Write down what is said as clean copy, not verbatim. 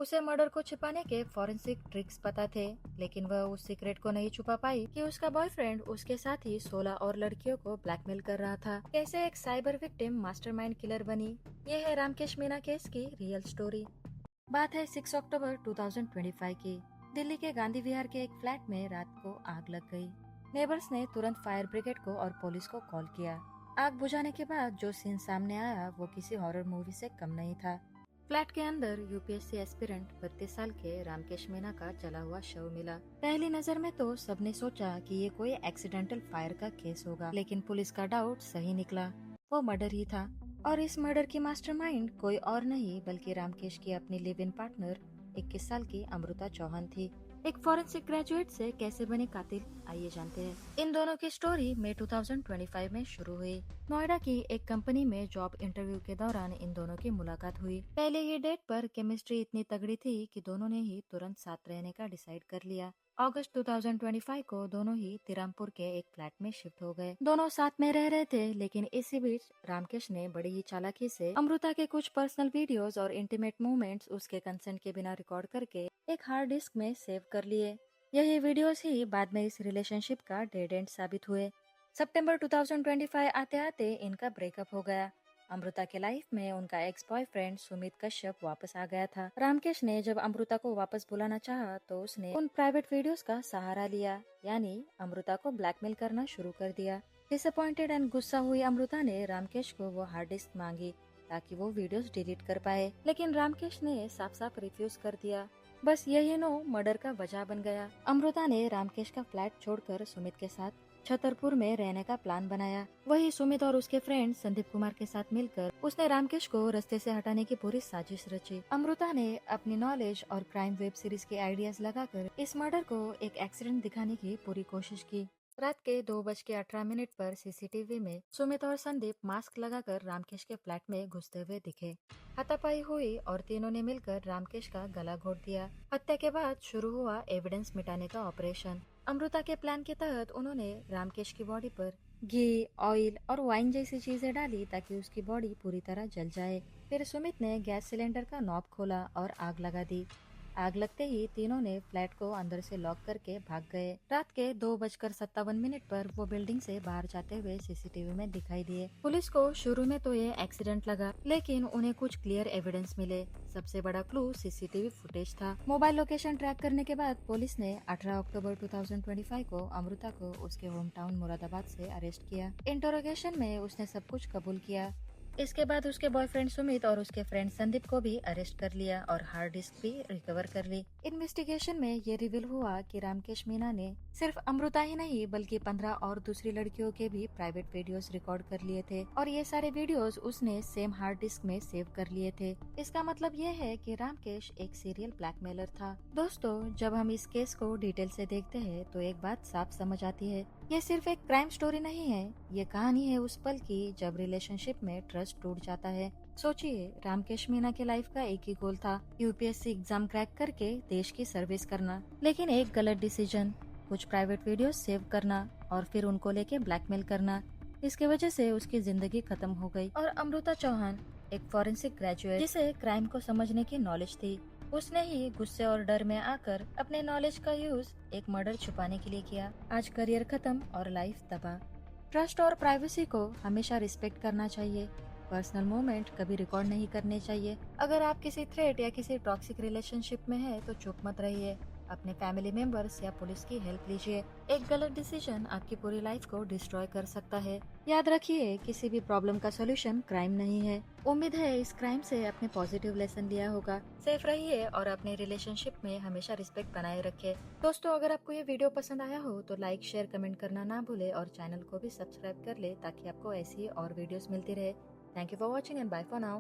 उसे मर्डर को छिपाने के फॉरेंसिक ट्रिक्स पता थे, लेकिन वह उस सीक्रेट को नहीं छुपा पाई कि उसका बॉयफ्रेंड उसके साथ ही 16 और लड़कियों को ब्लैकमेल कर रहा था। कैसे एक साइबर विक्टिम मास्टरमाइंड किलर बनी, ये है रामकेश मीना केस की रियल स्टोरी। बात है 6 अक्टूबर 2025 की। दिल्ली के गांधी विहार के एक फ्लैट में रात को आग लग गई। नेबर्स ने तुरंत फायर ब्रिगेड को और पुलिस को कॉल किया। आग बुझाने के बाद जो सीन सामने आया वो किसी हॉरर मूवी से कम नहीं था। फ्लैट के अंदर यूपीएससी एस्पिरेंट 32 साल के रामकेश मीना का जला हुआ शव मिला। पहली नजर में तो सबने सोचा कि ये कोई एक्सीडेंटल फायर का केस होगा, लेकिन पुलिस का डाउट सही निकला। वो मर्डर ही था, और इस मर्डर की मास्टरमाइंड कोई और नहीं बल्कि रामकेश की अपनी लिव इन पार्टनर 21 साल की अमृता चौहान थी। एक फॉरेंसिक ग्रेजुएट से कैसे बने कातिल, आइए जानते हैं। इन दोनों की स्टोरी मई 2025 में शुरू हुई। नोएडा की एक कंपनी में जॉब इंटरव्यू के दौरान इन दोनों की मुलाकात हुई। पहले ही डेट पर केमिस्ट्री इतनी तगड़ी थी कि दोनों ने ही तुरंत साथ रहने का डिसाइड कर लिया। अगस्त 2025 को दोनों ही तिरामपुर के एक फ्लैट में शिफ्ट हो गए। दोनों साथ में रह रहे थे, लेकिन इसी बीच रामकेश ने बड़ी ही चालाकी से अमृता के कुछ पर्सनल वीडियोस और इंटीमेट मोमेंट्स उसके कंसेंट के बिना रिकॉर्ड करके एक हार्ड डिस्क में सेव कर लिए। यही वीडियोस ही बाद में इस रिलेशनशिप का डेड एंड साबित हुए। सितंबर 2025 आते आते इनका ब्रेकअप हो गया। अमृता के लाइफ में उनका एक्स बॉयफ्रेंड सुमित कश्यप वापस आ गया था। रामकेश ने जब अमृता को वापस बुलाना चाहा तो उसने उन प्राइवेट वीडियोस का सहारा लिया, यानी अमृता को ब्लैकमेल करना शुरू कर दिया। डिसअपॉइंटेड एंड गुस्सा हुई अमृता ने रामकेश को वो हार्ड डिस्क मांगी ताकि वो वीडियोस डिलीट कर पाए, लेकिन रामकेश ने साफ साफ रिफ्यूज कर दिया। बस यही नो मर्डर का वजह बन गया। अमृता ने रामकेश का फ्लैट छोड़कर सुमित के साथ छतरपुर में रहने का प्लान बनाया। वही सुमित और उसके फ्रेंड संदीप कुमार के साथ मिलकर उसने रामकेश को रास्ते से हटाने की पूरी साजिश रची। अमृता ने अपनी नॉलेज और क्राइम वेब सीरीज के आइडियाज लगाकर इस मर्डर को एक एक्सीडेंट दिखाने की पूरी कोशिश की। रात के 2:18 पर सीसीटीवी में सुमित और संदीप मास्क लगाकर रामकेश के फ्लैट में घुसते हुए दिखे। हाथापाई हुई और तीनों ने मिलकर रामकेश का गला घोट दिया। हत्या के बाद शुरू हुआ एविडेंस मिटाने का ऑपरेशन। अमृता के प्लान के तहत उन्होंने रामकेश की बॉडी पर घी, ऑयल और वाइन जैसी चीजें डाली ताकि उसकी बॉडी पूरी तरह जल जाए। फिर सुमित ने गैस सिलेंडर का नॉब खोला और आग लगा दी। आग लगते ही तीनों ने फ्लैट को अंदर से लॉक करके भाग गए। रात के 2:57 पर वो बिल्डिंग से बाहर जाते हुए सीसीटीवी में दिखाई दिए। पुलिस को शुरू में तो ये एक्सीडेंट लगा, लेकिन उन्हें कुछ क्लियर एविडेंस मिले। सबसे बड़ा क्लू सीसीटीवी फुटेज था। मोबाइल लोकेशन ट्रैक करने के बाद पुलिस ने 18 अक्टूबर 2025 को अमृता को उसके होम टाउन मुरादाबाद से अरेस्ट किया। इंटरोगेशन में उसने सब कुछ कबूल किया। इसके बाद उसके बॉयफ्रेंड सुमित और उसके फ्रेंड संदीप को भी अरेस्ट कर लिया और हार्ड डिस्क भी रिकवर कर ली। इन्वेस्टिगेशन में ये रिवील हुआ कि रामकेश मीना ने सिर्फ अमृता ही नहीं बल्कि 15 और दूसरी लड़कियों के भी प्राइवेट वीडियोस रिकॉर्ड कर लिए थे, और ये सारे वीडियोस उसने सेम हार्ड डिस्क में सेव कर लिए थे। इसका मतलब ये है कि रामकेश एक सीरियल ब्लैकमेलर था। दोस्तों, जब हम इस केस को डिटेल से देखते हैं तो एक बात साफ समझ आती है, ये सिर्फ एक क्राइम स्टोरी नहीं है, ये कहानी है उस पल की जब रिलेशनशिप में ट्रस्ट टूट जाता है। सोचिए, रामकेश मीना के लाइफ का एक ही गोल था, यूपीएससी एग्जाम क्रैक करके देश की सर्विस करना, लेकिन एक गलत डिसीजन, कुछ प्राइवेट वीडियो सेव करना और फिर उनको लेके ब्लैकमेल करना, इसकी वजह से उसकी जिंदगी खत्म हो गई। और अमृता चौहान, एक फॉरेंसिक ग्रेजुएट जिसे क्राइम को समझने की नॉलेज थी, उसने ही गुस्से और डर में आकर अपने नॉलेज का यूज एक मर्डर छुपाने के लिए किया। आज करियर खत्म और लाइफ तबाह। ट्रस्ट और प्राइवेसी को हमेशा रिस्पेक्ट करना चाहिए। पर्सनल मोमेंट कभी रिकॉर्ड नहीं करने चाहिए। अगर आप किसी थ्रेट या किसी टॉक्सिक रिलेशनशिप में हैं तो चुप मत रहिए। अपने फैमिली मेंबर्स या पुलिस की हेल्प लीजिए। एक गलत डिसीजन आपकी पूरी लाइफ को डिस्ट्रॉय कर सकता है। याद रखिए, किसी भी प्रॉब्लम का सोल्यूशन क्राइम नहीं है। उम्मीद है इस क्राइम से आपने पॉजिटिव लेसन लिया होगा। सेफ रहिए और अपने रिलेशनशिप में हमेशा रिस्पेक्ट बनाए रखें। दोस्तों, अगर आपको ये वीडियो पसंद आया हो तो लाइक, शेयर, कमेंट करना ना भूले और चैनल को भी सब्सक्राइब कर ले ताकि आपको ऐसी और वीडियोस मिलती रहे। Thank you for watching and bye for now.